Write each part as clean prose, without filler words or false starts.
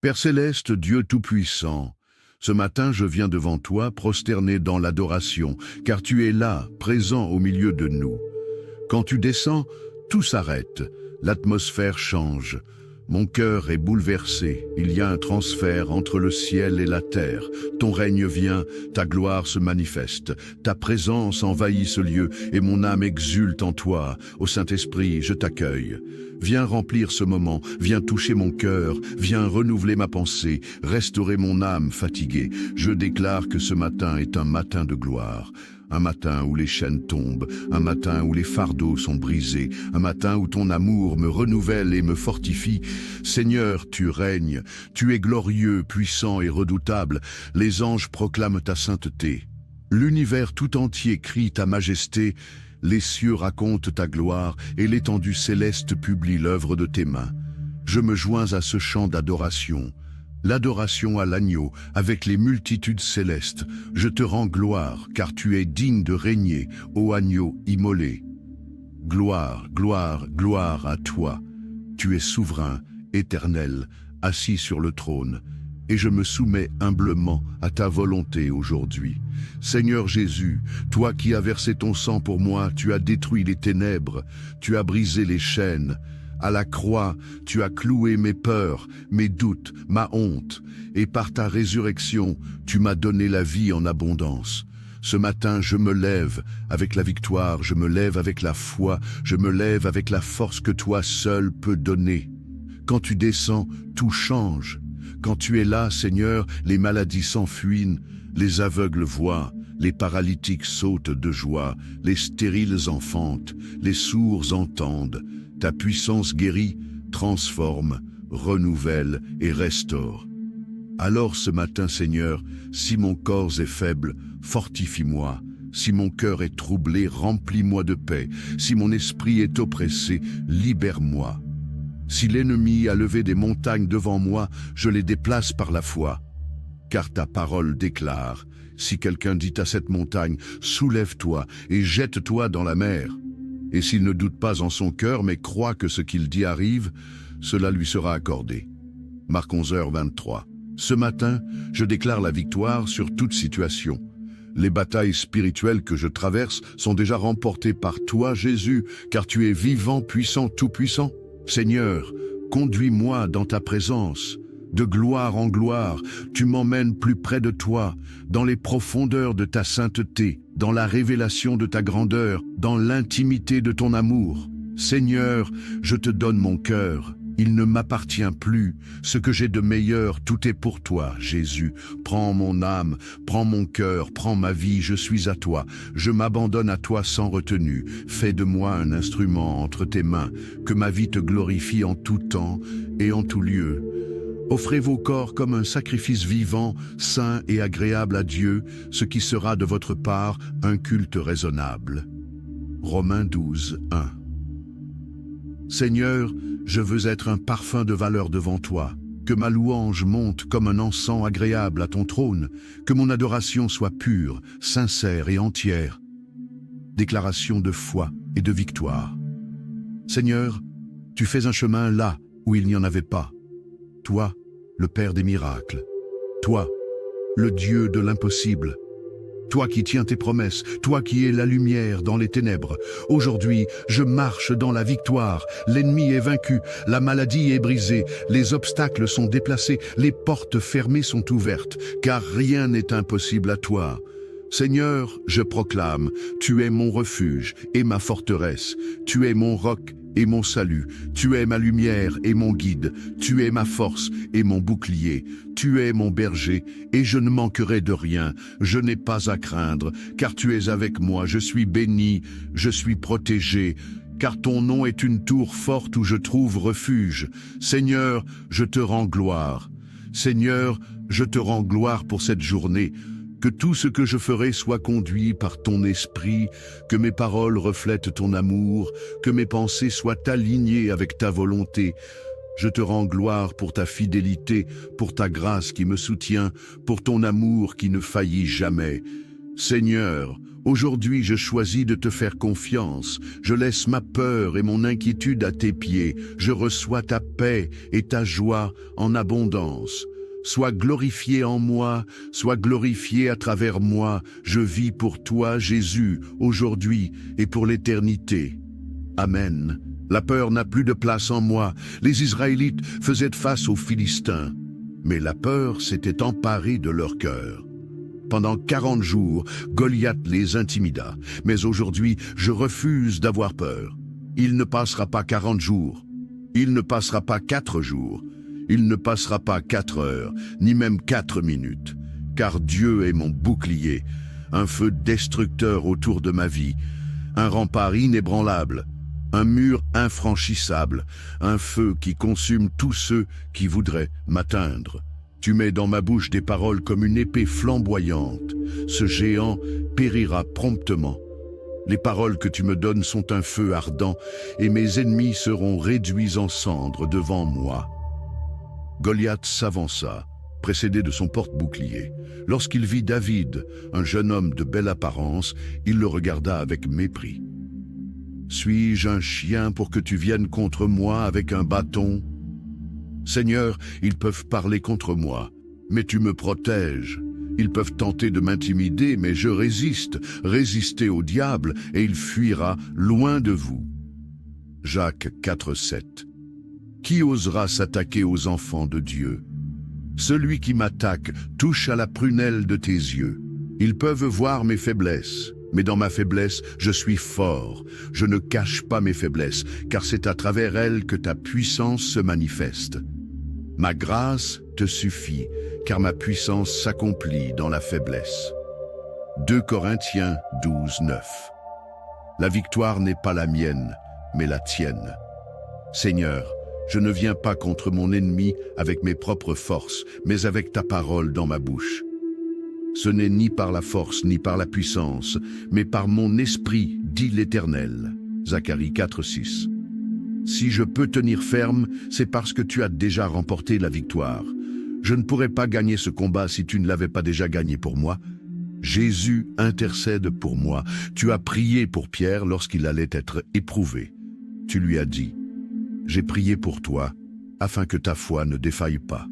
Père céleste, Dieu tout-puissant, ce matin je viens devant toi prosterné dans l'adoration, car tu es là, présent au milieu de nous. Quand tu descends, tout s'arrête, l'atmosphère change. Mon cœur est bouleversé, il y a un transfert entre le ciel et la terre. Ton règne vient, ta gloire se manifeste, ta présence envahit ce lieu et mon âme exulte en toi. Ô Saint-Esprit, je t'accueille. Viens remplir ce moment, viens toucher mon cœur, viens renouveler ma pensée, restaurer mon âme fatiguée. Je déclare que ce matin est un matin de gloire. Un matin où les chaînes tombent, un matin où les fardeaux sont brisés, un matin où ton amour me renouvelle et me fortifie. Seigneur, tu règnes, tu es glorieux, puissant et redoutable. Les anges proclament ta sainteté. L'univers tout entier crie ta majesté. Les cieux racontent ta gloire et l'étendue céleste publie l'œuvre de tes mains. Je me joins à ce chant d'adoration. L'adoration à l'agneau, avec les multitudes célestes. Je te rends gloire, car tu es digne de régner, ô agneau immolé. Gloire, gloire, gloire à toi. Tu es souverain, éternel, assis sur le trône. Et je me soumets humblement à ta volonté aujourd'hui. Seigneur Jésus, toi qui as versé ton sang pour moi, tu as détruit les ténèbres, tu as brisé les chaînes. À la croix, tu as cloué mes peurs, mes doutes, ma honte, et par ta résurrection, tu m'as donné la vie en abondance. Ce matin, je me lève avec la victoire, je me lève avec la foi, je me lève avec la force que toi seul peux donner. Quand tu descends, tout change. Quand tu es là, Seigneur, les maladies s'enfuient, les aveugles voient, les paralytiques sautent de joie, les stériles enfantent, les sourds entendent. Ta puissance guérit, transforme, renouvelle et restaure. Alors ce matin, Seigneur, si mon corps est faible, fortifie-moi. Si mon cœur est troublé, remplis-moi de paix. Si mon esprit est oppressé, libère-moi. Si l'ennemi a levé des montagnes devant moi, je les déplace par la foi. Car ta parole déclare, si quelqu'un dit à cette montagne, soulève-toi et jette-toi dans la mer. Et s'il ne doute pas en son cœur, mais croit que ce qu'il dit arrive, cela lui sera accordé. Marc 11h23. Ce matin, je déclare la victoire sur toute situation. Les batailles spirituelles que je traverse sont déjà remportées par toi, Jésus, car tu es vivant, puissant, tout-puissant. Seigneur, conduis-moi dans ta présence. De gloire en gloire, tu m'emmènes plus près de toi, dans les profondeurs de ta sainteté, dans la révélation de ta grandeur, dans l'intimité de ton amour. Seigneur, je te donne mon cœur. Il ne m'appartient plus. Ce que j'ai de meilleur, tout est pour toi, Jésus. Prends mon âme, prends mon cœur, prends ma vie, je suis à toi. Je m'abandonne à toi sans retenue. Fais de moi un instrument entre tes mains, que ma vie te glorifie en tout temps et en tout lieu. Offrez vos corps comme un sacrifice vivant, saint et agréable à Dieu, ce qui sera de votre part un culte raisonnable. Romains 12, 1. Seigneur, je veux être un parfum de valeur devant toi, que ma louange monte comme un encens agréable à ton trône, que mon adoration soit pure, sincère et entière. Déclaration de foi et de victoire. Seigneur, tu fais un chemin là où il n'y en avait pas. Toi, le Père des miracles. Toi, le Dieu de l'impossible. Toi qui tiens tes promesses, toi qui es la lumière dans les ténèbres. Aujourd'hui, je marche dans la victoire. L'ennemi est vaincu, la maladie est brisée, les obstacles sont déplacés, les portes fermées sont ouvertes, car rien n'est impossible à toi. Seigneur, je proclame, tu es mon refuge et ma forteresse, tu es mon roc et mon salut, tu es ma lumière et mon guide, tu es ma force et mon bouclier, tu es mon berger et je ne manquerai de rien, je n'ai pas à craindre, car tu es avec moi, je suis béni, je suis protégé, car ton nom est une tour forte où je trouve refuge. Seigneur, je te rends gloire. Seigneur, je te rends gloire pour cette journée. Que tout ce que je ferai soit conduit par ton esprit, que mes paroles reflètent ton amour, que mes pensées soient alignées avec ta volonté. Je te rends gloire pour ta fidélité, pour ta grâce qui me soutient, pour ton amour qui ne faillit jamais. Seigneur, aujourd'hui je choisis de te faire confiance. Je laisse ma peur et mon inquiétude à tes pieds. Je reçois ta paix et ta joie en abondance. Sois glorifié en moi, sois glorifié à travers moi. Je vis pour toi, Jésus, aujourd'hui et pour l'éternité. Amen. La peur n'a plus de place en moi. Les Israélites faisaient face aux Philistins, mais la peur s'était emparée de leur cœur. Pendant 40 jours, Goliath les intimida, mais aujourd'hui, je refuse d'avoir peur. Il ne passera pas 40 jours, il ne passera pas 4 jours, il ne passera pas 4 heures, ni même 4 minutes, car Dieu est mon bouclier, un feu destructeur autour de ma vie, un rempart inébranlable, un mur infranchissable, un feu qui consume tous ceux qui voudraient m'atteindre. Tu mets dans ma bouche des paroles comme une épée flamboyante. Ce géant périra promptement. Les paroles que tu me donnes sont un feu ardent, et mes ennemis seront réduits en cendres devant moi. Goliath s'avança, précédé de son porte-bouclier. Lorsqu'il vit David, un jeune homme de belle apparence, il le regarda avec mépris. « Suis-je un chien pour que tu viennes contre moi avec un bâton ? Seigneur, ils peuvent parler contre moi, mais tu me protèges. Ils peuvent tenter de m'intimider, mais je résiste. Résistez au diable, et il fuira loin de vous. » Jacques 4,7. Qui osera s'attaquer aux enfants de Dieu? Celui qui m'attaque touche à la prunelle de tes yeux. Ils peuvent voir mes faiblesses, mais dans ma faiblesse, je suis fort. Je ne cache pas mes faiblesses, car c'est à travers elles que ta puissance se manifeste. Ma grâce te suffit, car ma puissance s'accomplit dans la faiblesse. 2 Corinthiens 12:9. La victoire n'est pas la mienne, mais la tienne. Seigneur, je ne viens pas contre mon ennemi avec mes propres forces, mais avec ta parole dans ma bouche. Ce n'est ni par la force ni par la puissance, mais par mon esprit, dit l'Éternel. Zacharie 4:6. Si je peux tenir ferme, c'est parce que tu as déjà remporté la victoire. Je ne pourrais pas gagner ce combat si tu ne l'avais pas déjà gagné pour moi. Jésus intercède pour moi. Tu as prié pour Pierre lorsqu'il allait être éprouvé. Tu lui as dit, « J'ai prié pour toi, afin que ta foi ne défaille pas. »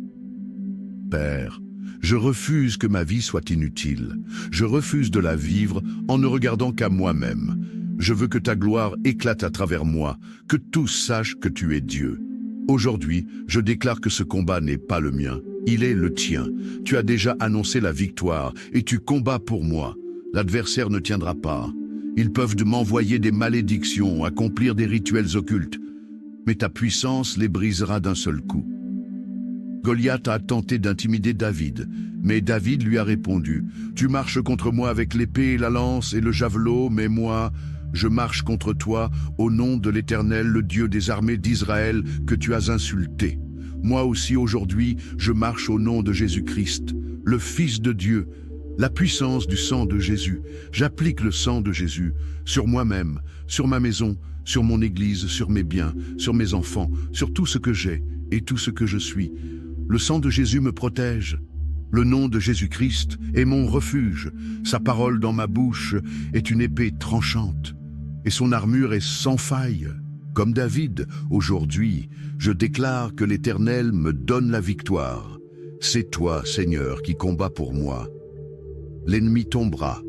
Père, je refuse que ma vie soit inutile. Je refuse de la vivre en ne regardant qu'à moi-même. Je veux que ta gloire éclate à travers moi, que tous sachent que tu es Dieu. Aujourd'hui, je déclare que ce combat n'est pas le mien, il est le tien. Tu as déjà annoncé la victoire et tu combats pour moi. L'adversaire ne tiendra pas. Ils peuvent m'envoyer des malédictions, accomplir des rituels occultes, mais ta puissance les brisera d'un seul coup. Goliath a tenté d'intimider David, mais David lui a répondu, « Tu marches contre moi avec l'épée et la lance et le javelot, mais moi, je marche contre toi au nom de l'Éternel, le Dieu des armées d'Israël, que tu as insulté. Moi aussi aujourd'hui, je marche au nom de Jésus-Christ, le Fils de Dieu, la puissance du sang de Jésus. J'applique le sang de Jésus sur moi-même, sur ma maison, sur mon église, sur mes biens, sur mes enfants, sur tout ce que j'ai et tout ce que je suis. Le sang de Jésus me protège. Le nom de Jésus-Christ est mon refuge. Sa parole dans ma bouche est une épée tranchante. Et son armure est sans faille. Comme David, aujourd'hui, je déclare que l'Éternel me donne la victoire. C'est toi, Seigneur, qui combats pour moi. L'ennemi tombera,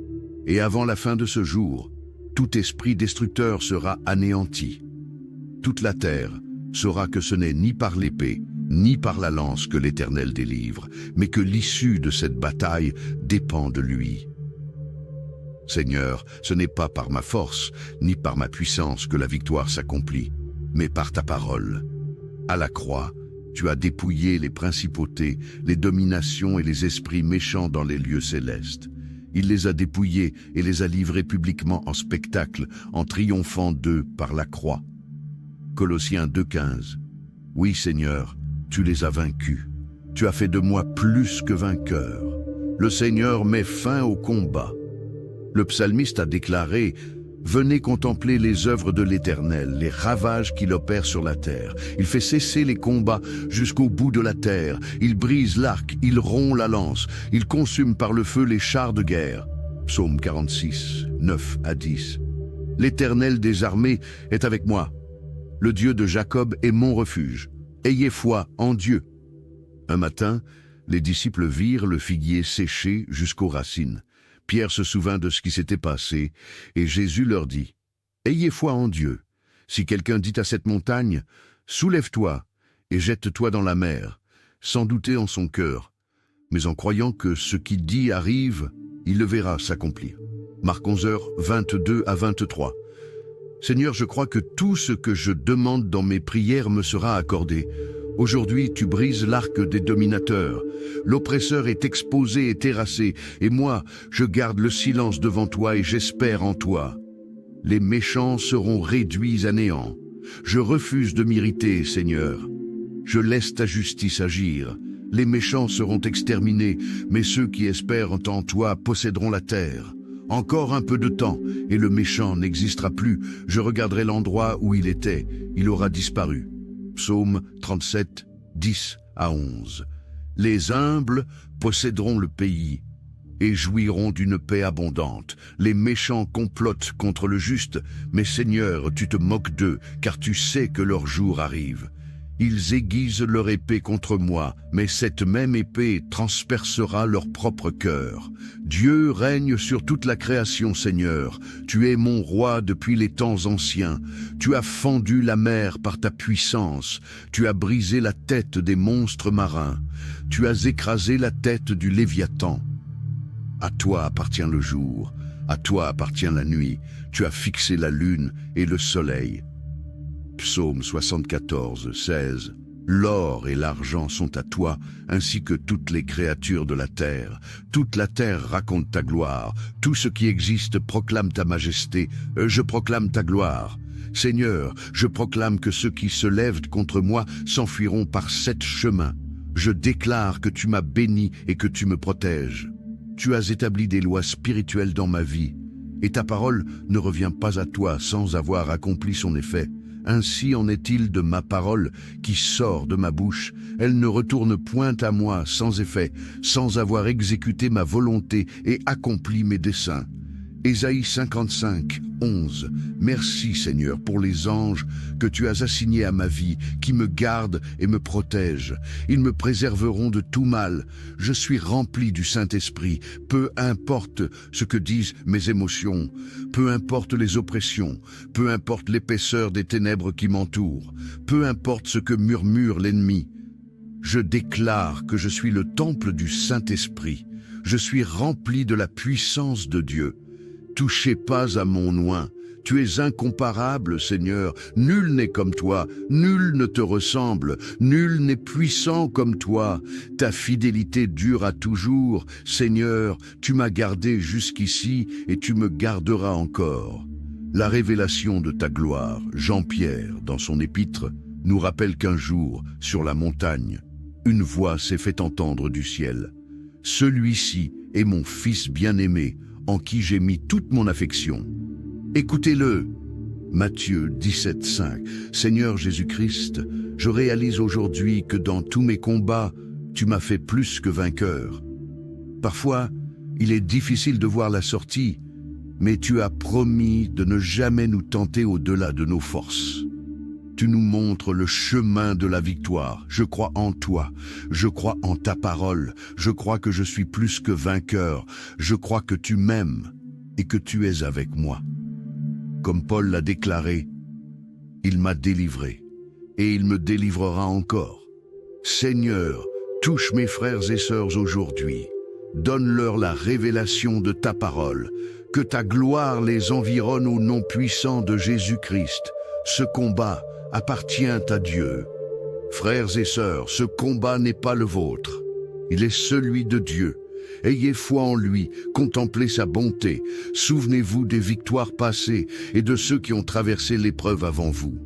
et avant la fin de ce jour, tout esprit destructeur sera anéanti. Toute la terre saura que ce n'est ni par l'épée, ni par la lance que l'Éternel délivre, mais que l'issue de cette bataille dépend de lui. Seigneur, ce n'est pas par ma force, ni par ma puissance que la victoire s'accomplit, mais par ta parole. À la croix, tu as dépouillé les principautés, les dominations et les esprits méchants dans les lieux célestes. Il les a dépouillés et les a livrés publiquement en spectacle, en triomphant d'eux par la croix. Colossiens 2,15. Oui, Seigneur, tu les as vaincus. Tu as fait de moi plus que vainqueur. Le Seigneur met fin au combat. Le psalmiste a déclaré « Venez contempler les œuvres de l'Éternel, les ravages qu'il opère sur la terre. Il fait cesser les combats jusqu'au bout de la terre. Il brise l'arc, il rompt la lance. Il consume par le feu les chars de guerre. Psaume 46, 9 à 10. L'Éternel des armées est avec moi. Le Dieu de Jacob est mon refuge. Ayez foi en Dieu. Un matin, les disciples virent le figuier séché jusqu'aux racines. Pierre se souvint de ce qui s'était passé, et Jésus leur dit, « Ayez foi en Dieu. Si quelqu'un dit à cette montagne, « Soulève-toi et jette-toi dans la mer », sans douter en son cœur, mais en croyant que ce qu'il dit arrive, il le verra s'accomplir. » Marc 11, 22 à 23. Seigneur, je crois que tout ce que je demande dans mes prières me sera accordé. Aujourd'hui, tu brises l'arc des dominateurs. L'oppresseur est exposé et terrassé, et moi, je garde le silence devant toi et j'espère en toi. Les méchants seront réduits à néant. Je refuse de m'irriter, Seigneur. Je laisse ta justice agir. Les méchants seront exterminés, mais ceux qui espèrent en toi posséderont la terre. Encore un peu de temps, et le méchant n'existera plus. Je regarderai l'endroit où il était. Il aura disparu. Psaume 37, 10 à 11. Les humbles posséderont le pays et jouiront d'une paix abondante. Les méchants complotent contre le juste, mais Seigneur, tu te moques d'eux, car tu sais que leur jour arrive. Ils aiguisent leur épée contre moi, mais cette même épée transpercera leur propre cœur. Dieu règne sur toute la création, Seigneur. Tu es mon roi depuis les temps anciens. Tu as fendu la mer par ta puissance. Tu as brisé la tête des monstres marins. Tu as écrasé la tête du Léviathan. À toi appartient le jour, à toi appartient la nuit. Tu as fixé la lune et le soleil. Psaume 74, 16. L'or et l'argent sont à toi, ainsi que toutes les créatures de la terre. Toute la terre raconte ta gloire. Tout ce qui existe proclame ta majesté. Je proclame ta gloire. Seigneur, je proclame que ceux qui se lèvent contre moi s'enfuiront par 7 chemins. Je déclare que tu m'as béni et que tu me protèges. Tu as établi des lois spirituelles dans ma vie, et ta parole ne revient pas à toi sans avoir accompli son effet. Ainsi en est-il de ma parole qui sort de ma bouche. Elle ne retourne point à moi sans effet, sans avoir exécuté ma volonté et accompli mes desseins. Ésaïe 55, 11. Merci Seigneur pour les anges que tu as assignés à ma vie, qui me gardent et me protègent. Ils me préserveront de tout mal. Je suis rempli du Saint-Esprit. Peu importe ce que disent mes émotions, peu importe les oppressions, peu importe l'épaisseur des ténèbres qui m'entourent, peu importe ce que murmure l'ennemi. Je déclare que je suis le temple du Saint-Esprit. Je suis rempli de la puissance de Dieu. Touchez pas à mon oint. Tu es incomparable, Seigneur. Nul n'est comme toi, nul ne te ressemble, nul n'est puissant comme toi. Ta fidélité dure à toujours. Seigneur, tu m'as gardé jusqu'ici et tu me garderas encore. La révélation de ta gloire, Jean-Pierre, dans son épître, nous rappelle qu'un jour, sur la montagne, une voix s'est fait entendre du ciel. Celui-ci est mon Fils bien-aimé, en qui j'ai mis toute mon affection. Écoutez-le. Matthieu 17, 5. Seigneur Jésus-Christ, je réalise aujourd'hui que dans tous mes combats, tu m'as fait plus que vainqueur. Parfois, il est difficile de voir la sortie, mais tu as promis de ne jamais nous tenter au-delà de nos forces. Tu nous montres le chemin de la victoire. Je crois en toi. Je crois en ta parole. Je crois que je suis plus que vainqueur. Je crois que tu m'aimes et que tu es avec moi. Comme Paul l'a déclaré, il m'a délivré et il me délivrera encore. Seigneur, touche mes frères et sœurs aujourd'hui. Donne-leur la révélation de ta parole. Que ta gloire les environne au nom puissant de Jésus-Christ. Ce combat appartient à Dieu. Frères et sœurs, ce combat n'est pas le vôtre. Il est celui de Dieu. Ayez foi en lui, contemplez sa bonté. Souvenez-vous des victoires passées et de ceux qui ont traversé l'épreuve avant vous.